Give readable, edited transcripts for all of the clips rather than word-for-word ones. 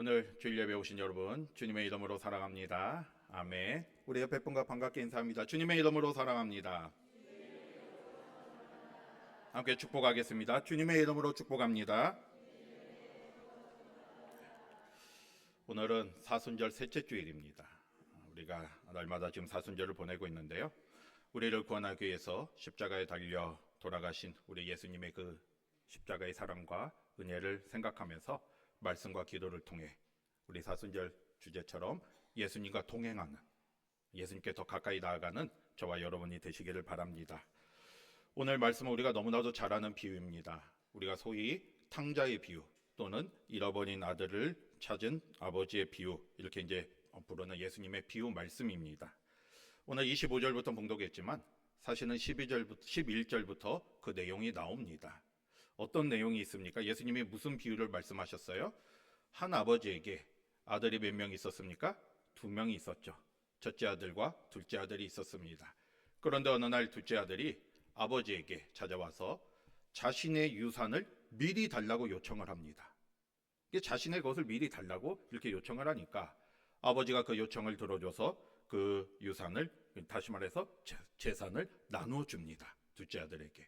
오늘 주일 예배 오신 여러분, 주님의 이름으로 사랑합니다. 아멘. 우리 옆에 분과 반갑게 인사합니다. 주님의 이름으로 사랑합니다. 함께 축복하겠습니다. 주님의 이름으로 축복합니다. 오늘은 사순절 셋째 주일입니다. 우리가 날마다 지금 사순절을 보내고 있는데요. 우리를 구원하기 위해서 십자가에 달려 돌아가신 우리 예수님의 그 십자가의 사랑과 은혜를 생각하면서 말씀과 기도를 통해 우리 사순절 주제처럼 예수님과 동행하는, 예수님께 더 가까이 나아가는 저와 여러분이 되시기를 바랍니다. 오늘 말씀은 우리가 너무나도 잘 아는 비유입니다. 우리가 소위 탕자의 비유 또는 잃어버린 아들을 찾은 아버지의 비유, 이렇게 이제 부르는 예수님의 비유 말씀입니다. 오늘 25절부터 봉독했지만 사실은 11절부터 그 내용이 나옵니다. 어떤 내용이 있습니까? 예수님이 무슨 비유를 말씀하셨어요? 한 아버지에게 아들이 몇 명 있었습니까? 2명이 있었죠. 첫째 아들과 둘째 아들이 있었습니다. 그런데 어느 날 둘째 아들이 아버지에게 찾아와서 자신의 유산을 미리 달라고 요청을 합니다. 자신의 것을 미리 달라고 이렇게 요청을 하니까 아버지가 그 요청을 들어줘서 그 유산을, 다시 말해서 재산을 나누어 줍니다. 둘째 아들에게.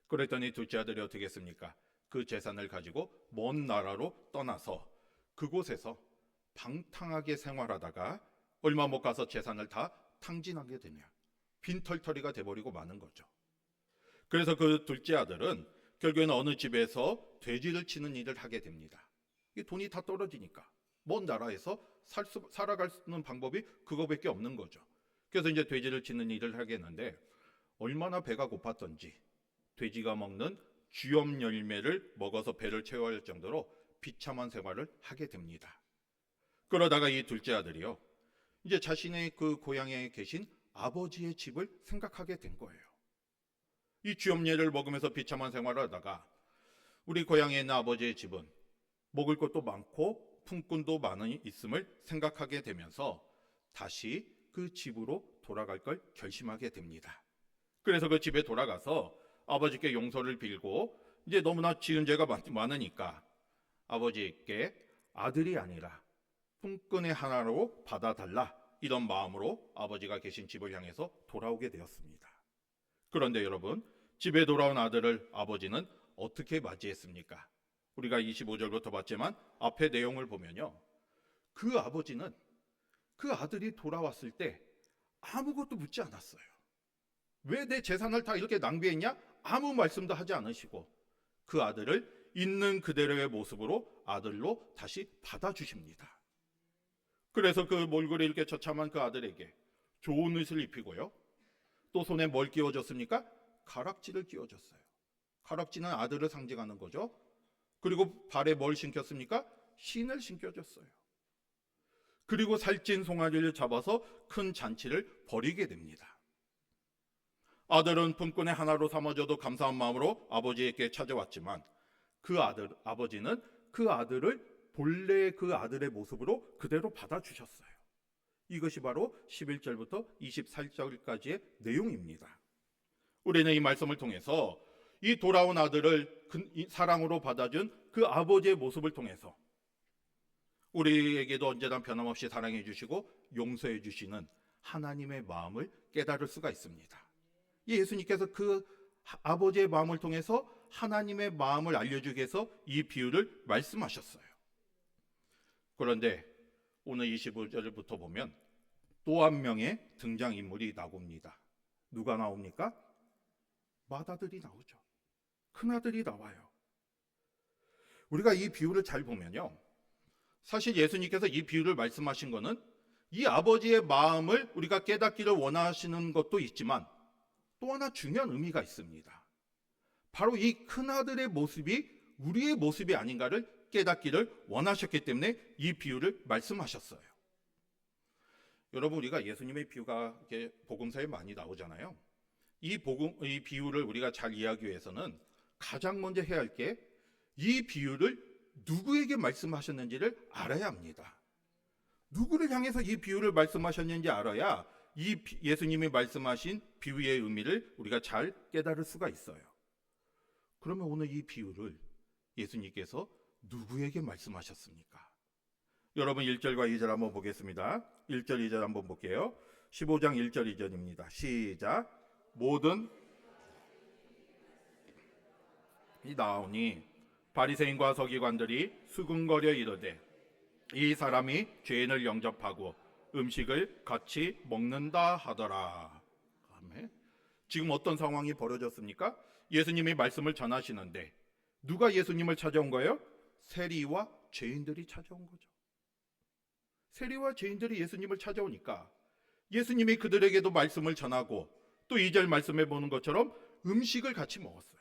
그랬더니 둘째 아들이 어떻게 했습니까? 그 재산을 가지고 먼 나라로 떠나서 그곳에서 방탕하게 생활하다가 얼마 못 가서 재산을 다 탕진하게 되냐, 빈털터리가 돼버리고 마는 거죠. 그래서 그 둘째 아들은 결국에는 어느 집에서 돼지를 치는 일을 하게 됩니다. 이 돈이 다 떨어지니까 먼 나라에서 살아갈 수 있는 방법이 그거밖에 없는 거죠. 그래서 이제 돼지를 치는 일을 하겠는데 얼마나 배가 고팠던지 돼지가 먹는 쥐엄 열매를 먹어서 배를 채워야 할 정도로 비참한 생활을 하게 됩니다. 그러다가 이 둘째 아들이요, 이제 자신의 그 고향에 계신 아버지의 집을 생각하게 된 거예요. 이 쥐엄 열매를 먹으면서 비참한 생활을 하다가 우리 고향에 있는 아버지의 집은 먹을 것도 많고 품꾼도 많이 있음을 생각하게 되면서 다시 그 집으로 돌아갈 걸 결심하게 됩니다. 그래서 그 집에 돌아가서 아버지께 용서를 빌고, 이제 너무나 지은 죄가 많으니까 아버지께 아들이 아니라 품꾼의 하나로 받아달라, 이런 마음으로 아버지가 계신 집을 향해서 돌아오게 되었습니다. 그런데 여러분, 집에 돌아온 아들을 아버지는 어떻게 맞이했습니까? 우리가 25절부터 봤지만 앞에 내용을 보면요, 그 아버지는 그 아들이 돌아왔을 때 아무것도 묻지 않았어요. 왜 내 재산을 다 이렇게 낭비했냐? 아무 말씀도 하지 않으시고 그 아들을 있는 그대로의 모습으로 아들로 다시 받아주십니다. 그래서 그 몰골에 이렇게 처참한 그 아들에게 좋은 옷을 입히고요, 또 손에 뭘 끼워줬습니까? 가락지를 끼워줬어요. 가락지는 아들을 상징하는 거죠. 그리고 발에 뭘 신겼습니까? 신을 신겨줬어요. 그리고 살찐 송아지를 잡아서 큰 잔치를 벌이게 됩니다. 아들은 품꾼의 하나로 삼아줘도 감사한 마음으로 아버지에게 찾아왔지만 아버지는 그 아들을 본래 그 아들의 모습으로 그대로 받아주셨어요. 이것이 바로 11절부터 24절까지의 내용입니다. 우리는 이 말씀을 통해서 이 돌아온 아들을 사랑으로 받아준 그 아버지의 모습을 통해서 우리에게도 언제나 변함없이 사랑해 주시고 용서해 주시는 하나님의 마음을 깨달을 수가 있습니다. 예수님께서 그 아버지의 마음을 통해서 하나님의 마음을 알려주기 위해서 이 비유를 말씀하셨어요. 그런데 오늘 25절부터 보면 또 한 명의 등장인물이 나옵니다. 누가 나옵니까? 맏아들이 나오죠. 큰아들이 나와요. 우리가 이 비유를 잘 보면요, 사실 예수님께서 이 비유를 말씀하신 것은 이 아버지의 마음을 우리가 깨닫기를 원하시는 것도 있지만 또 하나 중요한 의미가 있습니다. 바로 이 큰아들의 모습이 우리의 모습이 아닌가를 깨닫기를 원하셨기 때문에 이 비유를 말씀하셨어요. 여러분, 우리가 예수님의 비유가 이렇게 복음서에 많이 나오잖아요. 이 비유를 우리가 잘 이해하기 위해서는 가장 먼저 해야 할 게 이 비유를 누구에게 말씀하셨는지를 알아야 합니다. 누구를 향해서 이 비유를 말씀하셨는지 알아야 이 예수님이 말씀하신 비유의 의미를 우리가 잘 깨달을 수가 있어요. 그러면 오늘 이 비유를 예수님께서 누구에게 말씀하셨습니까? 여러분 1절과 2절 한번 보겠습니다. 1절 2절 한번 볼게요. 15장 1절 2절입니다. 시작. 모든 이 나오니 바리새인과 서기관들이 수군거려 이르되 이 사람이 죄인을 영접하고 음식을 같이 먹는다 하더라. 아멘. 지금 어떤 상황이 벌어졌습니까? 예수님이 말씀을 전하시는데 누가 예수님을 찾아온 거예요? 세리와 죄인들이 찾아온 거죠. 세리와 죄인들이 예수님을 찾아오니까 예수님이 그들에게도 말씀을 전하고 또 2절 말씀해 보는 것처럼 음식을 같이 먹었어요.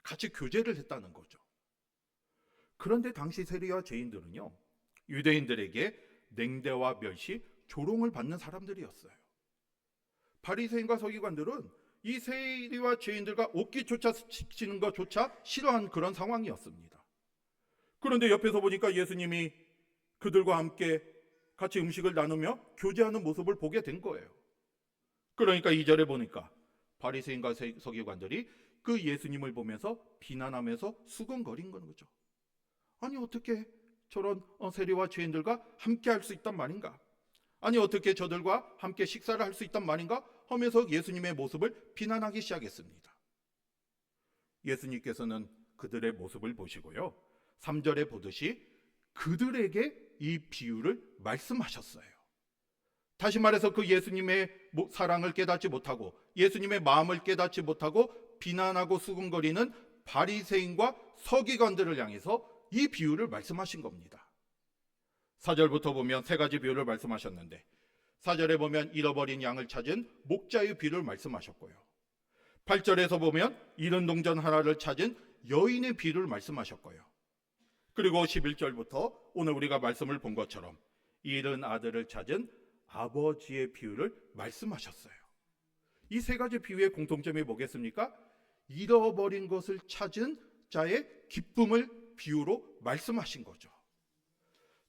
같이 교제를 했다는 거죠. 그런데 당시 세리와 죄인들은요, 유대인들에게 냉대와 멸시, 조롱을 받는 사람들이었어요. 바리새인과 서기관들은 이 세리와 죄인들과 옷깃조차 스치는 것조차 싫어한 그런 상황이었습니다. 그런데 옆에서 보니까 예수님이 그들과 함께 같이 음식을 나누며 교제하는 모습을 보게 된 거예요. 그러니까 2절에 보니까 바리새인과 서기관들이 그 예수님을 보면서 비난하면서 수근거린 거죠. 아니 어떻게 저런 세리와 죄인들과 함께 할 수 있단 말인가? 아니 어떻게 저들과 함께 식사를 할 수 있단 말인가? 하면서 예수님의 모습을 비난하기 시작했습니다. 예수님께서는 그들의 모습을 보시고요, 3절에 보듯이 그들에게 이 비유를 말씀하셨어요. 다시 말해서 그 예수님의 사랑을 깨닫지 못하고 예수님의 마음을 깨닫지 못하고 비난하고 수군거리는 바리새인과 서기관들을 향해서 이 비유를 말씀하신 겁니다. 4절부터 보면 세 가지 비유를 말씀하셨는데 4절에 보면 잃어버린 양을 찾은 목자의 비유를 말씀하셨고요, 8절에서 보면 잃은 동전 하나를 찾은 여인의 비유를 말씀하셨고요, 그리고 11절부터 오늘 우리가 말씀을 본 것처럼 잃은 아들을 찾은 아버지의 비유를 말씀하셨어요. 이 세 가지 비유의 공통점이 뭐겠습니까? 잃어버린 것을 찾은 자의 기쁨을 비유로 말씀하신 거죠.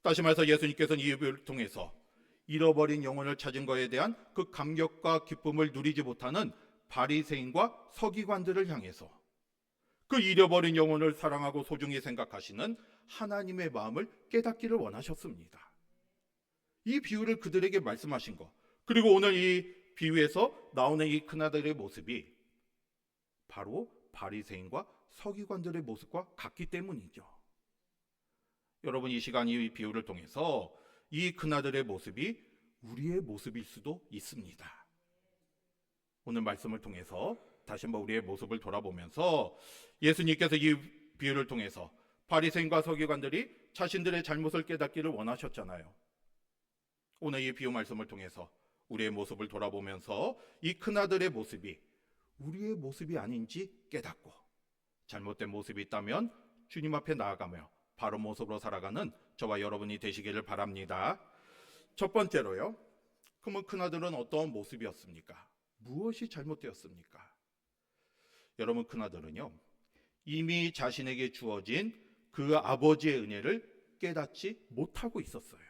다시 말해서 예수님께서는 이 비유를 통해서 잃어버린 영혼을 찾은 것에 대한 그 감격과 기쁨을 누리지 못하는 바리새인과 서기관들을 향해서 그 잃어버린 영혼을 사랑하고 소중히 생각하시는 하나님의 마음을 깨닫기를 원하셨습니다. 이 비유를 그들에게 말씀하신 것, 그리고 오늘 이 비유에서 나오는 이 큰아들의 모습이 바로 바리새인과 서기관들의 모습과 같기 때문이죠. 여러분, 이 시간 이 비유를 통해서 이 큰아들의 모습이 우리의 모습일 수도 있습니다. 오늘 말씀을 통해서 다시 한번 우리의 모습을 돌아보면서 예수님께서 이 비유를 통해서 바리새인과 서기관들이 자신들의 잘못을 깨닫기를 원하셨잖아요. 오늘 이 비유 말씀을 통해서 우리의 모습을 돌아보면서 이 큰아들의 모습이 우리의 모습이 아닌지 깨닫고 잘못된 모습이 있다면 주님 앞에 나아가며 바른 모습으로 살아가는 저와 여러분이 되시기를 바랍니다. 첫 번째로요, 그러면 큰아들은 어떤 모습이었습니까? 무엇이 잘못되었습니까? 여러분, 큰아들은요, 이미 자신에게 주어진 그 아버지의 은혜를 깨닫지 못하고 있었어요.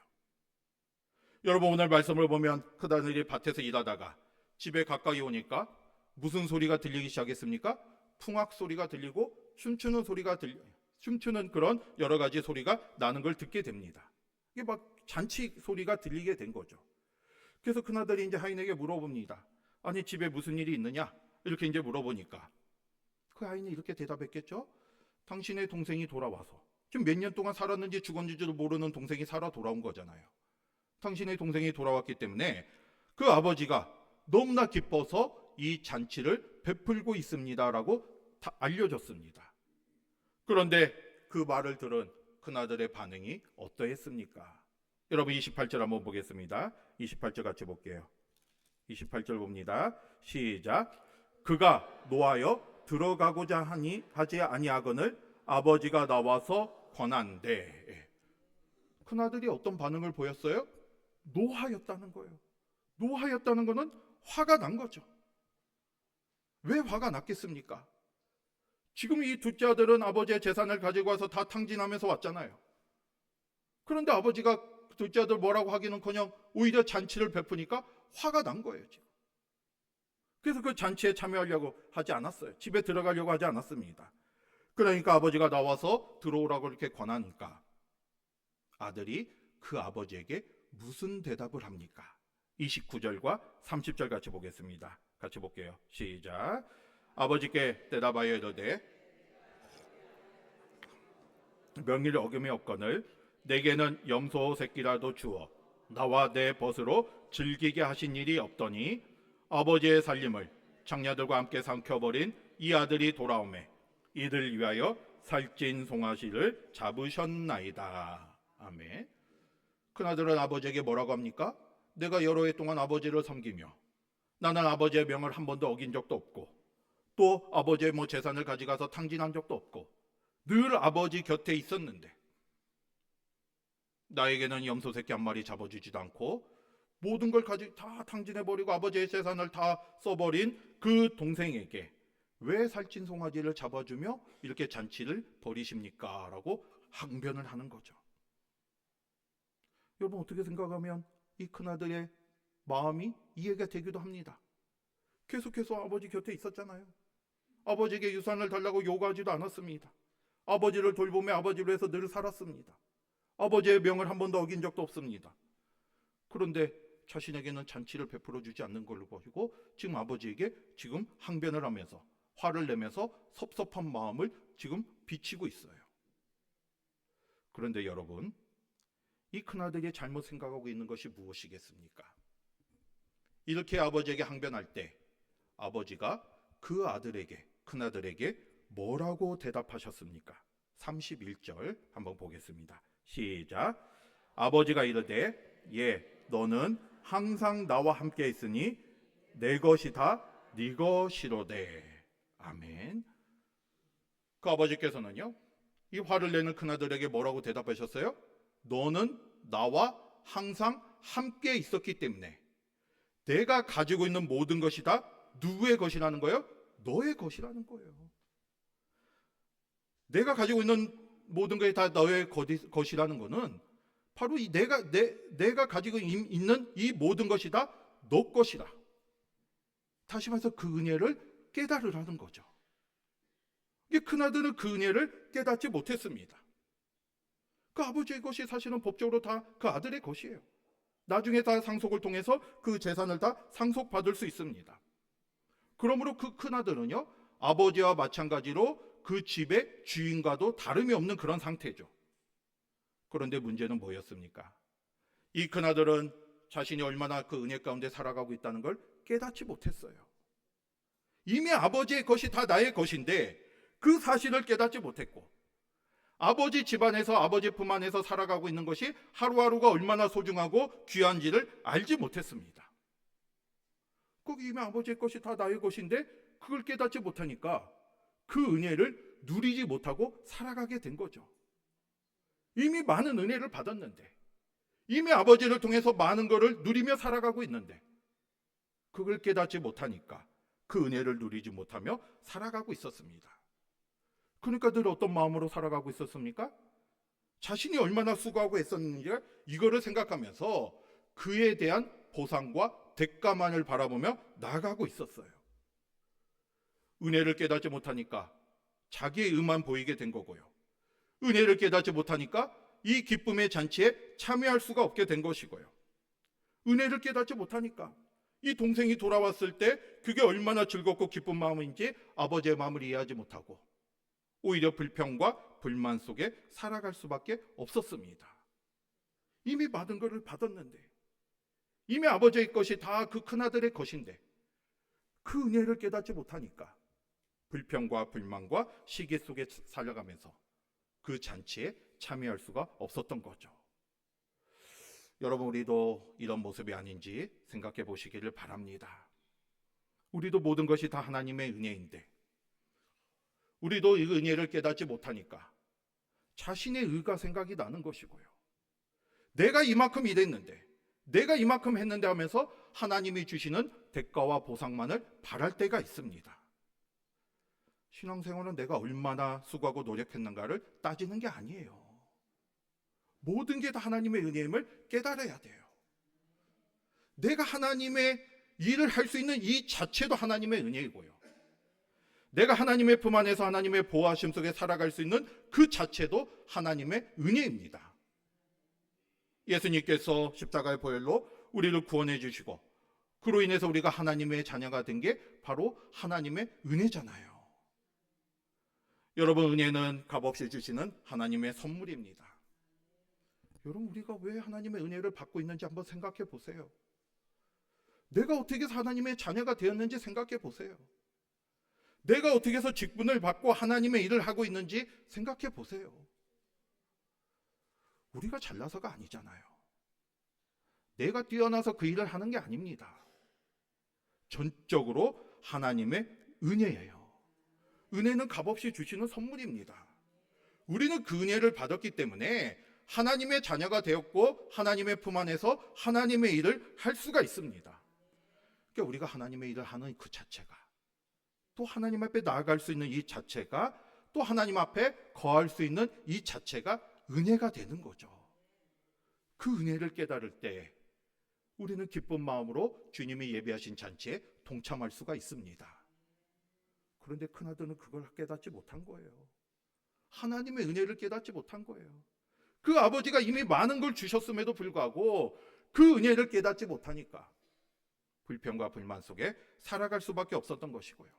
여러분, 오늘 말씀을 보면 큰아들이 밭에서 일하다가 집에 가까이 오니까 무슨 소리가 들리기 시작했습니까? 풍악 소리가 들리고 춤추는 소리가 춤추는 그런 여러 가지 소리가 나는 걸 듣게 됩니다. 이게 막 잔치 소리가 들리게 된 거죠. 그래서 큰아들이 이제 하인에게 물어봅니다. 아니, 집에 무슨 일이 있느냐? 이렇게 이제 물어보니까 그 아이는 이렇게 대답했겠죠. 당신의 동생이 돌아와서, 지금 몇 년 동안 살았는지 죽었는지도 모르는 동생이 살아 돌아온 거잖아요. 당신의 동생이 돌아왔기 때문에 그 아버지가 너무나 기뻐서 이 잔치를 베풀고 있습니다라고 다 알려줬습니다. 그런데 그 말을 들은 큰아들의 반응이 어떠했습니까? 여러분, 28절 한번 보겠습니다. 28절 같이 볼게요. 28절 봅니다. 시작. 그가 노하여 들어가고자 하지 아니하거늘 아버지가 나와서 권한대. 큰아들이 어떤 반응을 보였어요? 노하였다는 거예요. 노하였다는 거는 화가 난 거죠. 왜 화가 났겠습니까? 지금 이 둘째 아들은 아버지의 재산을 가지고 와서 다 탕진하면서 왔잖아요. 그런데 아버지가 둘째 아들 뭐라고 하기는커녕 오히려 잔치를 베푸니까 화가 난 거예요, 지금. 그래서 그 잔치에 참여하려고 하지 않았어요. 집에 들어가려고 하지 않았습니다. 그러니까 아버지가 나와서 들어오라고 이렇게 권하니까 아들이 그 아버지에게 무슨 대답을 합니까? 29절과 30절 같이 보겠습니다. 같이 볼게요. 시작. 아버지께 대답하여 이르되 명일 어김이 없거늘 내게는 염소 새끼라도 주어 나와 내 벗으로 즐기게 하신 일이 없더니 아버지의 살림을 장녀들과 함께 삼켜버린 이 아들이 돌아오매 이들 위하여 살찐 송아지를 잡으셨나이다. 아멘. 큰아들은 아버지에게 뭐라고 합니까? 내가 여러 해 동안 아버지를 섬기며 나는 아버지의 명을 한 번도 어긴 적도 없고 또 아버지의 재산을 가져가서 탕진한 적도 없고 늘 아버지 곁에 있었는데 나에게는 염소 새끼 한 마리 잡아주지도 않고 모든 걸 다 탕진해버리고 아버지의 재산을 다 써버린 그 동생에게 왜 살찐 송아지를 잡아주며 이렇게 잔치를 벌이십니까? 라고 항변을 하는 거죠. 여러분 어떻게 생각하면 이 큰아들의 마음이 이해가 되기도 합니다. 계속해서 아버지 곁에 있었잖아요. 아버지에게 유산을 달라고 요구하지도 않았습니다. 아버지를 돌보며 아버지를 위해서 늘 살았습니다. 아버지의 명을 한 번도 어긴 적도 없습니다. 그런데 자신에게는 잔치를 베풀어 주지 않는 걸로 보이고 지금 아버지에게 지금 항변을 하면서 화를 내면서 섭섭한 마음을 지금 비치고 있어요. 그런데 여러분, 이 큰아들이 잘못 생각하고 있는 것이 무엇이겠습니까? 이렇게 아버지에게 항변할 때 아버지가 그 아들에게, 큰아들에게 뭐라고 대답하셨습니까? 31절 한번 보겠습니다. 시작. 아버지가 이르되 너는 항상 나와 함께 있으니 내 것이 다 네 것이로되. 아멘. 그 아버지께서는요, 이 화를 내는 큰아들에게 뭐라고 대답하셨어요? 너는 나와 항상 함께 있었기 때문에 내가 가지고 있는 모든 것이 다 누구의 것이라는 거예요? 너의 것이라는 거예요. 내가 가지고 있는 모든 것이 다 너의 것이라는 거는 바로 내가 가지고 있는 이 모든 것이 다 너 것이다. 다시 말해서 그 은혜를 깨달으라는 거죠. 큰아들은 그 은혜를 깨닫지 못했습니다. 그 아버지의 것이 사실은 법적으로 다 그 아들의 것이에요. 나중에 다 상속을 통해서 그 재산을 다 상속받을 수 있습니다. 그러므로 그 큰아들은요, 아버지와 마찬가지로 그 집의 주인과도 다름이 없는 그런 상태죠. 그런데 문제는 뭐였습니까? 이 큰아들은 자신이 얼마나 그 은혜 가운데 살아가고 있다는 걸 깨닫지 못했어요. 이미 아버지의 것이 다 나의 것인데 그 사실을 깨닫지 못했고, 아버지 집안에서 아버지 품 안에서 살아가고 있는 것이 하루하루가 얼마나 소중하고 귀한지를 알지 못했습니다. 거기 이미 아버지의 것이 다 나의 것인데 그걸 깨닫지 못하니까 그 은혜를 누리지 못하고 살아가게 된 거죠. 이미 많은 은혜를 받았는데, 이미 아버지를 통해서 많은 것을 누리며 살아가고 있는데 그걸 깨닫지 못하니까 그 은혜를 누리지 못하며 살아가고 있었습니다. 그러니까 늘 어떤 마음으로 살아가고 있었습니까? 자신이 얼마나 수고하고 애썼는지 이거를 생각하면서 그에 대한 보상과 대가만을 바라보며 나아가고 있었어요. 은혜를 깨닫지 못하니까 자기의 의만 보이게 된 거고요. 은혜를 깨닫지 못하니까 이 기쁨의 잔치에 참여할 수가 없게 된 것이고요. 은혜를 깨닫지 못하니까 이 동생이 돌아왔을 때 그게 얼마나 즐겁고 기쁜 마음인지 아버지의 마음을 이해하지 못하고 오히려 불평과 불만 속에 살아갈 수밖에 없었습니다. 이미 받은 것을 받았는데, 이미 아버지의 것이 다 그 큰아들의 것인데 그 은혜를 깨닫지 못하니까 불평과 불만과 시기 속에 살아가면서 그 잔치에 참여할 수가 없었던 거죠. 여러분, 우리도 이런 모습이 아닌지 생각해 보시기를 바랍니다. 우리도 모든 것이 다 하나님의 은혜인데 우리도 이 은혜를 깨닫지 못하니까 자신의 의가 생각이 나는 것이고요. 내가 이만큼 일했는데, 내가 이만큼 했는데 하면서 하나님이 주시는 대가와 보상만을 바랄 때가 있습니다. 신앙생활은 내가 얼마나 수고하고 노력했는가를 따지는 게 아니에요. 모든 게 다 하나님의 은혜임을 깨달아야 돼요. 내가 하나님의 일을 할 수 있는 이 자체도 하나님의 은혜이고요. 내가 하나님의 품 안에서 하나님의 보호하심 속에 살아갈 수 있는 그 자체도 하나님의 은혜입니다. 예수님께서 십자가의 보혈로 우리를 구원해 주시고 그로 인해서 우리가 하나님의 자녀가 된 게 바로 하나님의 은혜잖아요. 여러분, 은혜는 값없이 주시는 하나님의 선물입니다. 여러분, 우리가 왜 하나님의 은혜를 받고 있는지 한번 생각해 보세요. 내가 어떻게 해서 하나님의 자녀가 되었는지 생각해 보세요. 내가 어떻게 해서 직분을 받고 하나님의 일을 하고 있는지 생각해 보세요. 우리가 잘나서가 아니잖아요. 내가 뛰어나서 그 일을 하는 게 아닙니다. 전적으로 하나님의 은혜예요. 은혜는 값없이 주시는 선물입니다. 우리는 그 은혜를 받았기 때문에 하나님의 자녀가 되었고 하나님의 품 안에서 하나님의 일을 할 수가 있습니다. 그러니까 우리가 하나님의 일을 하는 그 자체가, 또 하나님 앞에 나아갈 수 있는 이 자체가, 또 하나님 앞에 거할 수 있는 이 자체가 은혜가 되는 거죠. 그 은혜를 깨달을 때 우리는 기쁜 마음으로 주님이 예비하신 잔치에 동참할 수가 있습니다. 그런데 큰아들은 그걸 깨닫지 못한 거예요. 하나님의 은혜를 깨닫지 못한 거예요. 그 아버지가 이미 많은 걸 주셨음에도 불구하고 그 은혜를 깨닫지 못하니까 불평과 불만 속에 살아갈 수밖에 없었던 것이고요.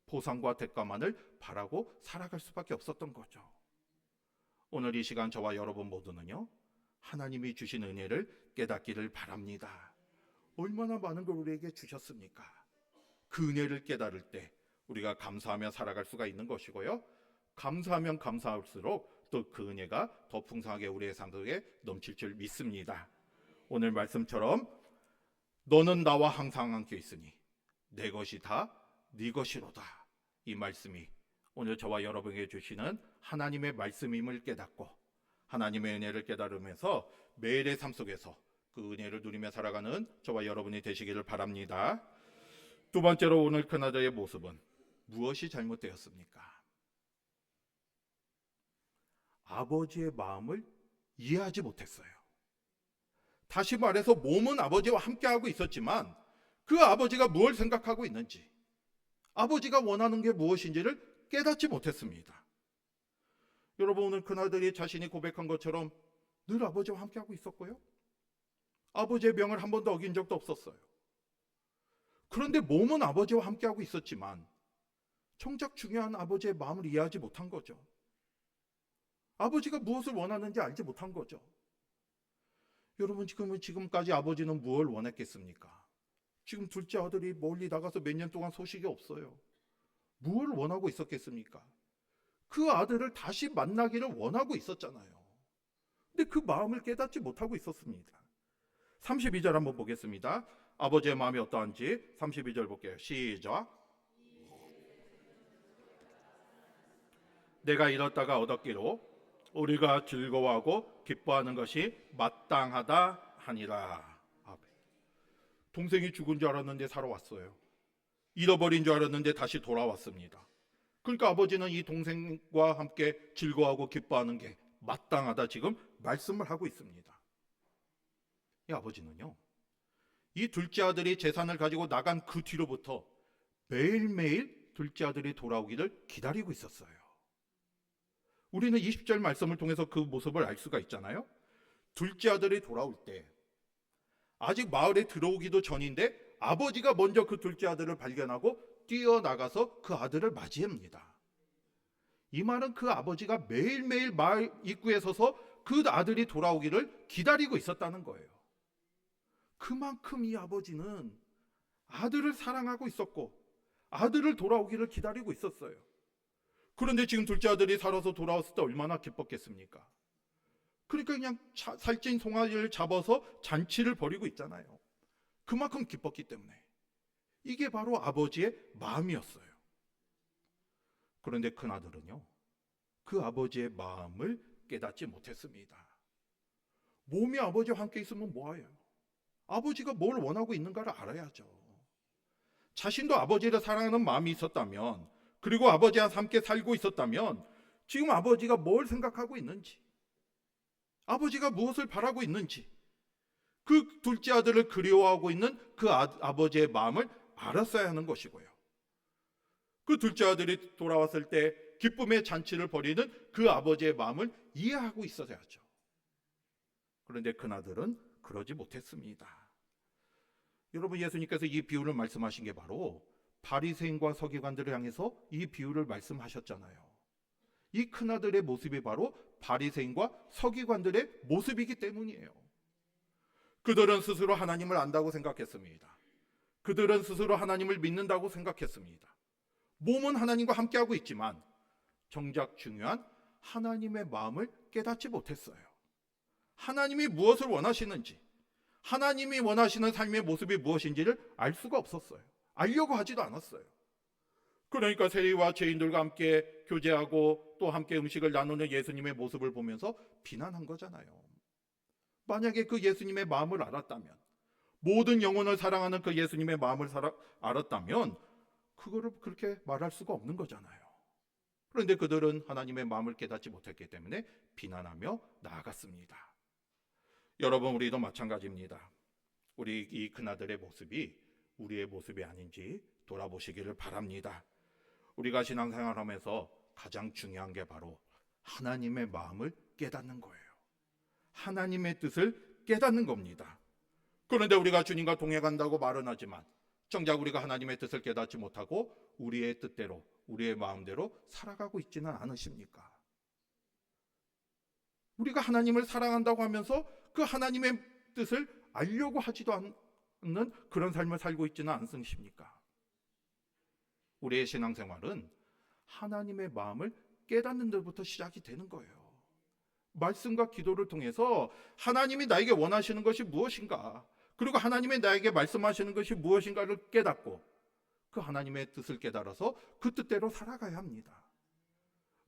보상과 대가만을 바라고 살아갈 수밖에 없었던 거죠. 오늘 이 시간 저와 여러분 모두는요, 하나님이 주신 은혜를 깨닫기를 바랍니다. 얼마나 많은 걸 우리에게 주셨습니까? 그 은혜를 깨달을 때 우리가 감사하며 살아갈 수가 있는 것이고요, 감사하면 감사할수록 또 그 은혜가 더 풍성하게 우리의 삶 속에 넘칠 줄 믿습니다. 오늘 말씀처럼 너는 나와 항상 함께 있으니 내 것이 다 네 것이로다, 이 말씀이 오늘 저와 여러분에게 주시는 하나님의 말씀임을 깨닫고 하나님의 은혜를 깨달으면서 매일의 삶 속에서 그 은혜를 누리며 살아가는 저와 여러분이 되시기를 바랍니다. 두 번째로 오늘 큰아들의 모습은 무엇이 잘못되었습니까? 아버지의 마음을 이해하지 못했어요. 다시 말해서 몸은 아버지와 함께하고 있었지만 그 아버지가 무엇을 생각하고 있는지, 아버지가 원하는 게 무엇인지를 깨닫지 못했습니다. 여러분, 오늘 큰아들이 자신이 고백한 것처럼 늘 아버지와 함께하고 있었고요, 아버지의 명을 한 번도 어긴 적도 없었어요. 그런데 몸은 아버지와 함께하고 있었지만 정작 중요한 아버지의 마음을 이해하지 못한 거죠. 아버지가 무엇을 원하는지 알지 못한 거죠. 여러분, 지금까지 아버지는 무엇을 원했겠습니까? 지금 둘째 아들이 멀리 나가서 몇 년 동안 소식이 없어요. 무엇을 원하고 있었겠습니까? 그 아들을 다시 만나기를 원하고 있었잖아요. 근데 그 마음을 깨닫지 못하고 있었습니다. 32절 한번 보겠습니다. 아버지의 마음이 어떠한지 32절 볼게요. 시작. 내가 잃었다가 얻었기로 우리가 즐거워하고 기뻐하는 것이 마땅하다 하니라. 동생이 죽은 줄 알았는데 살아왔어요. 잃어버린 줄 알았는데 다시 돌아왔습니다. 그러니까 아버지는 이 동생과 함께 즐거워하고 기뻐하는 게 마땅하다, 지금 말씀을 하고 있습니다. 이 아버지는요, 이 둘째 아들이 재산을 가지고 나간 그 뒤로부터 매일매일 둘째 아들이 돌아오기를 기다리고 있었어요. 우리는 20절 말씀을 통해서 그 모습을 알 수가 있잖아요. 둘째 아들이 돌아올 때 아직 마을에 들어오기도 전인데 아버지가 먼저 그 둘째 아들을 발견하고 뛰어나가서 그 아들을 맞이합니다. 이 말은 그 아버지가 매일매일 마을 입구에 서서 그 아들이 돌아오기를 기다리고 있었다는 거예요. 그만큼 이 아버지는 아들을 사랑하고 있었고 아들을 돌아오기를 기다리고 있었어요. 그런데 지금 둘째 아들이 살아서 돌아왔을 때 얼마나 기뻤겠습니까? 그러니까 그냥 살찐 송아지를 잡아서 잔치를 벌이고 있잖아요. 그만큼 기뻤기 때문에. 이게 바로 아버지의 마음이었어요. 그런데 큰아들은요, 그 아버지의 마음을 깨닫지 못했습니다. 몸이 아버지와 함께 있으면 뭐예요? 아버지가 뭘 원하고 있는가를 알아야죠. 자신도 아버지를 사랑하는 마음이 있었다면, 그리고 아버지와 함께 살고 있었다면 지금 아버지가 뭘 생각하고 있는지, 아버지가 무엇을 바라고 있는지, 그 둘째 아들을 그리워하고 있는 그 아버지의 마음을 알았어야 하는 것이고요. 그 둘째 아들이 돌아왔을 때 기쁨의 잔치를 벌이는 그 아버지의 마음을 이해하고 있어야죠. 그런데 그나들은 그러지 못했습니다. 여러분, 예수님께서 이 비유를 말씀하신 게 바로 바리새인과 서기관들을 향해서 이 비유를 말씀하셨잖아요. 이 큰아들의 모습이 바로 바리새인과 서기관들의 모습이기 때문이에요. 그들은 스스로 하나님을 안다고 생각했습니다. 그들은 스스로 하나님을 믿는다고 생각했습니다. 몸은 하나님과 함께하고 있지만 정작 중요한 하나님의 마음을 깨닫지 못했어요. 하나님이 무엇을 원하시는지, 하나님이 원하시는 삶의 모습이 무엇인지를 알 수가 없었어요. 알려고 하지도 않았어요. 그러니까 세리와 죄인들과 함께 교제하고 또 함께 음식을 나누는 예수님의 모습을 보면서 비난한 거잖아요. 만약에 그 예수님의 마음을 알았다면, 모든 영혼을 사랑하는 그 예수님의 마음을 알았다면 그거를 그렇게 말할 수가 없는 거잖아요. 그런데 그들은 하나님의 마음을 깨닫지 못했기 때문에 비난하며 나아갔습니다. 여러분, 우리도 마찬가지입니다. 우리 이 큰아들의 모습이 우리의 모습이 아닌지 돌아보시기를 바랍니다. 우리가 신앙생활하면서 가장 중요한 게 바로 하나님의 마음을 깨닫는 거예요. 하나님의 뜻을 깨닫는 겁니다. 그런데 우리가 주님과 동행한다고 말은 하지만 정작 우리가 하나님의 뜻을 깨닫지 못하고 우리의 뜻대로, 우리의 마음대로 살아가고 있지는 않으십니까? 우리가 하나님을 사랑한다고 하면서 그 하나님의 뜻을 알려고 하지도 않는 그런 삶을 살고 있지는 않으십니까? 우리의 신앙생활은 하나님의 마음을 깨닫는 데부터 시작이 되는 거예요. 말씀과 기도를 통해서 하나님이 나에게 원하시는 것이 무엇인가, 그리고 하나님이 나에게 말씀하시는 것이 무엇인가를 깨닫고 그 하나님의 뜻을 깨달아서 그 뜻대로 살아가야 합니다.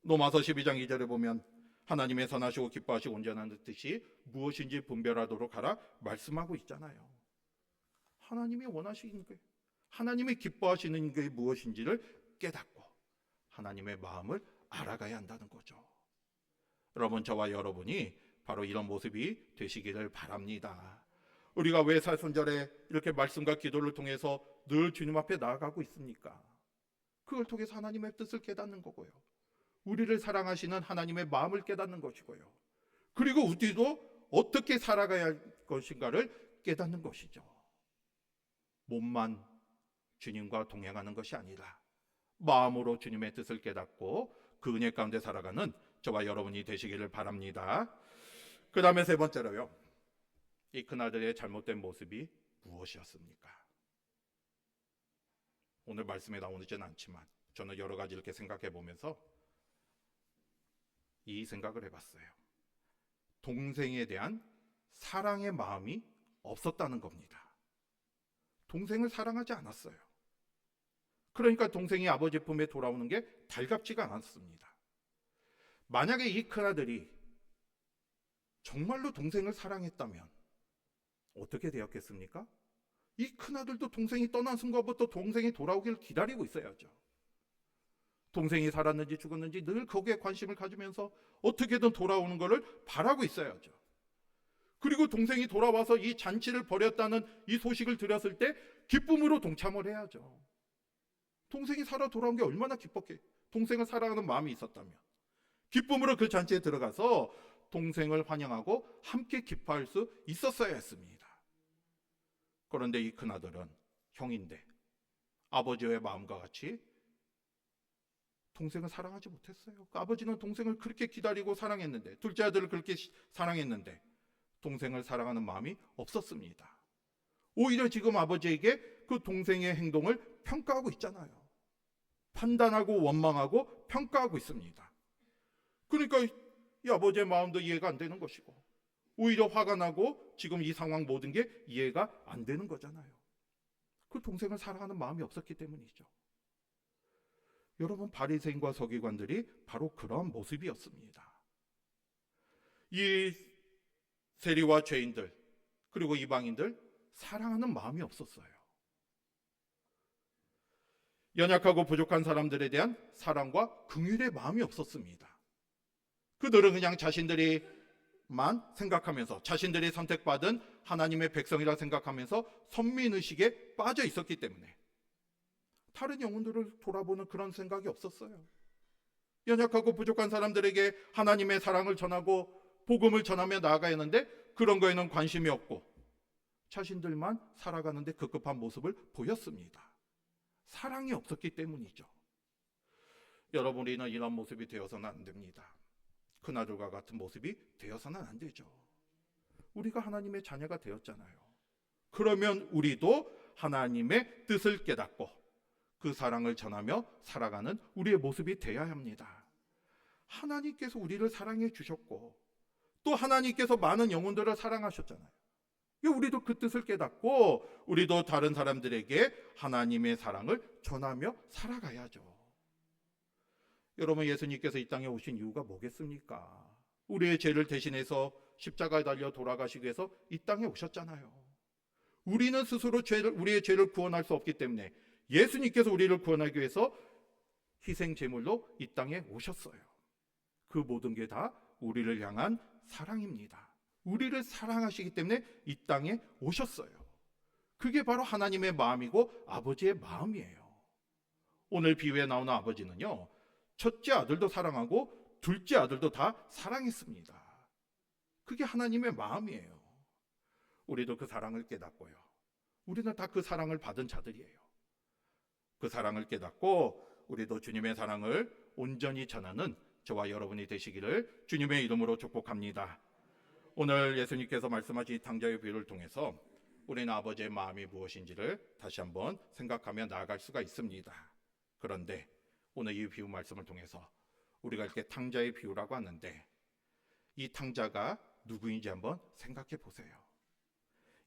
로마서 12장 2절에 보면 하나님의 선하시고 기뻐하시고 온전한 뜻이 무엇인지 분별하도록 하라 말씀하고 있잖아요. 하나님이 원하시는 게, 하나님이 기뻐하시는 게 무엇인지를 깨닫고 하나님의 마음을 알아가야 한다는 거죠. 여러분, 저와 여러분이 바로 이런 모습이 되시기를 바랍니다. 우리가 왜 사순절에 이렇게 말씀과 기도를 통해서 늘 주님 앞에 나아가고 있습니까? 그걸 통해서 하나님의 뜻을 깨닫는 거고요. 우리를 사랑하시는 하나님의 마음을 깨닫는 것이고요. 그리고 우리도 어떻게 살아가야 할 것인가를 깨닫는 것이죠. 몸만 주님과 동행하는 것이 아니라 마음으로 주님의 뜻을 깨닫고 그 은혜 가운데 살아가는 저와 여러분이 되시기를 바랍니다. 그 다음에 세 번째로요, 이 큰아들의 잘못된 모습이 무엇이었습니까? 오늘 말씀에 나오지는 않지만 저는 여러 가지 이렇게 생각해 보면서 이 생각을 해봤어요. 동생에 대한 사랑의 마음이 없었다는 겁니다. 동생을 사랑하지 않았어요. 그러니까 동생이 아버지 품에 돌아오는 게 달갑지가 않았습니다. 만약에 이 큰아들이 정말로 동생을 사랑했다면 어떻게 되었겠습니까? 이 큰아들도 동생이 떠난 순간부터 동생이 돌아오기를 기다리고 있어야죠. 동생이 살았는지 죽었는지 늘 거기에 관심을 가지면서 어떻게든 돌아오는 것을 바라고 있어야죠. 그리고 동생이 돌아와서 이 잔치를 벌였다는 이 소식을 들었을 때 기쁨으로 동참을 해야죠. 동생이 살아 돌아온 게 얼마나 기뻤게, 동생을 사랑하는 마음이 있었다면 기쁨으로 그 잔치에 들어가서 동생을 환영하고 함께 기뻐할 수 있었어야 했습니다. 그런데 이 큰아들은 형인데 아버지의 마음과 같이 동생을 사랑하지 못했어요. 그 아버지는 동생을 그렇게 기다리고 사랑했는데, 둘째 아들을 그렇게 사랑했는데 동생을 사랑하는 마음이 없었습니다. 오히려 지금 아버지에게 그 동생의 행동을 평가하고 있잖아요. 판단하고 원망하고 평가하고 있습니다. 그러니까 이 아버지의 마음도 이해가 안 되는 것이고 오히려 화가 나고 지금 이 상황 모든 게 이해가 안 되는 거잖아요. 그 동생을 사랑하는 마음이 없었기 때문이죠. 여러분, 바리새인과 서기관들이 바로 그런 모습이었습니다. 이 세리와 죄인들 그리고 이방인들 사랑하는 마음이 없었어요. 연약하고 부족한 사람들에 대한 사랑과 긍휼의 마음이 없었습니다. 그들은 그냥 자신들이만 생각하면서 자신들이 선택받은 하나님의 백성이라 생각하면서 선민의식에 빠져 있었기 때문에 다른 영혼들을 돌아보는 그런 생각이 없었어요. 연약하고 부족한 사람들에게 하나님의 사랑을 전하고 복음을 전하며 나아가야 하는데 그런 거에는 관심이 없고 자신들만 살아가는데 급급한 모습을 보였습니다. 사랑이 없었기 때문이죠. 여러분, 우리는 이런 모습이 되어서는 안 됩니다. 그나들과 같은 모습이 되어서는 안 되죠. 우리가 하나님의 자녀가 되었잖아요. 그러면 우리도 하나님의 뜻을 깨닫고 그 사랑을 전하며 살아가는 우리의 모습이 되어야 합니다. 하나님께서 우리를 사랑해 주셨고 또 하나님께서 많은 영혼들을 사랑하셨잖아요. 우리도 그 뜻을 깨닫고 우리도 다른 사람들에게 하나님의 사랑을 전하며 살아가야죠. 여러분, 예수님께서 이 땅에 오신 이유가 뭐겠습니까? 우리의 죄를 대신해서 십자가에 달려 돌아가시기 위해서 이 땅에 오셨잖아요. 우리는 스스로 우리의 죄를 구원할 수 없기 때문에 예수님께서 우리를 구원하기 위해서 희생 제물로 이 땅에 오셨어요. 그 모든 게 다 우리를 향한 사랑입니다. 우리를 사랑하시기 때문에 이 땅에 오셨어요. 그게 바로 하나님의 마음이고 아버지의 마음이에요. 오늘 비유에 나오는 아버지는요, 첫째 아들도 사랑하고 둘째 아들도 다 사랑했습니다. 그게 하나님의 마음이에요. 우리도 그 사랑을 깨닫고요. 우리는 다 그 사랑을 받은 자들이에요. 그 사랑을 깨닫고 우리도 주님의 사랑을 온전히 전하는 저와 여러분이 되시기를 주님의 이름으로 축복합니다. 오늘 예수님께서 말씀하신 탕자의 비유를 통해서 우리는 아버지의 마음이 무엇인지를 다시 한번 생각하며 나아갈 수가 있습니다. 그런데 오늘 이 비유 말씀을 통해서 우리가 이렇게 탕자의 비유라고 하는데 이 탕자가 누구인지 한번 생각해 보세요.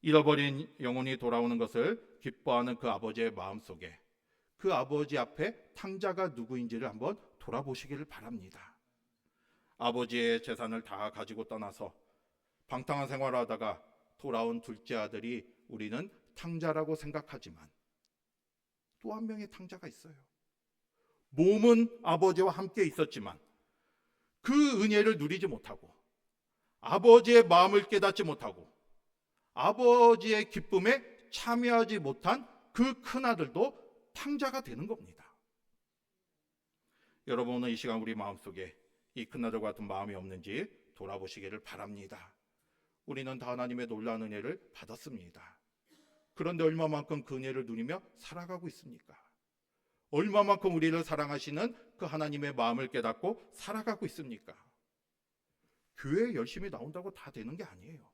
잃어버린 영혼이 돌아오는 것을 기뻐하는 그 아버지의 마음속에 그 아버지 앞에 탕자가 누구인지를 한번 돌아보시기를 바랍니다. 아버지의 재산을 다 가지고 떠나서 방탕한 생활을 하다가 돌아온 둘째 아들이 우리는 탕자라고 생각하지만 또 한 명의 탕자가 있어요. 몸은 아버지와 함께 있었지만 그 은혜를 누리지 못하고 아버지의 마음을 깨닫지 못하고 아버지의 기쁨에 참여하지 못한 그 큰아들도 탕자가 되는 겁니다. 여러분은 이 시간 우리 마음속에 이 큰아들과 같은 마음이 없는지 돌아보시기를 바랍니다. 우리는 다 하나님의 놀라운 은혜를 받았습니다. 그런데 얼마만큼 그 은혜를 누리며 살아가고 있습니까? 얼마만큼 우리를 사랑하시는 그 하나님의 마음을 깨닫고 살아가고 있습니까? 교회에 열심히 나온다고 다 되는 게 아니에요.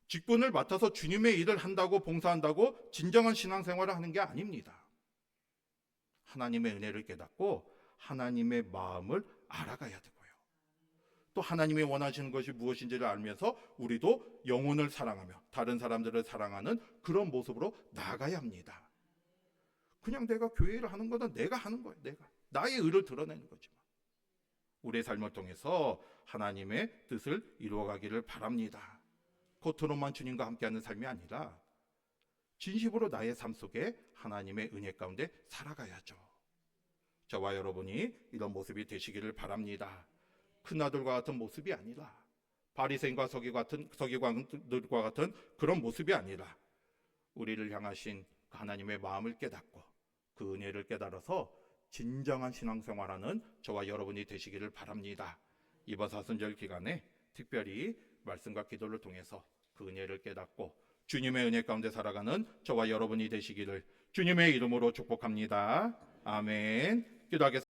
직분을 맡아서 주님의 일을 한다고 봉사한다고 진정한 신앙생활을 하는 게 아닙니다. 하나님의 은혜를 깨닫고 하나님의 마음을 알아가야 되고요. 또 하나님이 원하시는 것이 무엇인지를 알면서 우리도 영혼을 사랑하며 다른 사람들을 사랑하는 그런 모습으로 나아가야 합니다. 그냥 내가 교회를 하는 거는 내가 하는 거예요. 내가 나의 의를 드러내는 거지만 우리의 삶을 통해서 하나님의 뜻을 이루어가기를 바랍니다. 겉으로만 주님과 함께하는 삶이 아니라 진심으로 나의 삶 속에 하나님의 은혜 가운데 살아가야죠. 저와 여러분이 이런 모습이 되시기를 바랍니다. 큰아들과 같은 모습이 아니라 바리새인과 서기관들과 같은 그런 모습이 아니라 우리를 향하신 하나님의 마음을 깨닫고 그 은혜를 깨달아서 진정한 신앙생활하는 저와 여러분이 되시기를 바랍니다. 이번 사순절 기간에 특별히 말씀과 기도를 통해서 그 은혜를 깨닫고 주님의 은혜 가운데 살아가는 저와 여러분이 되시기를 주님의 이름으로 축복합니다. 아멘. 기도하겠습니다.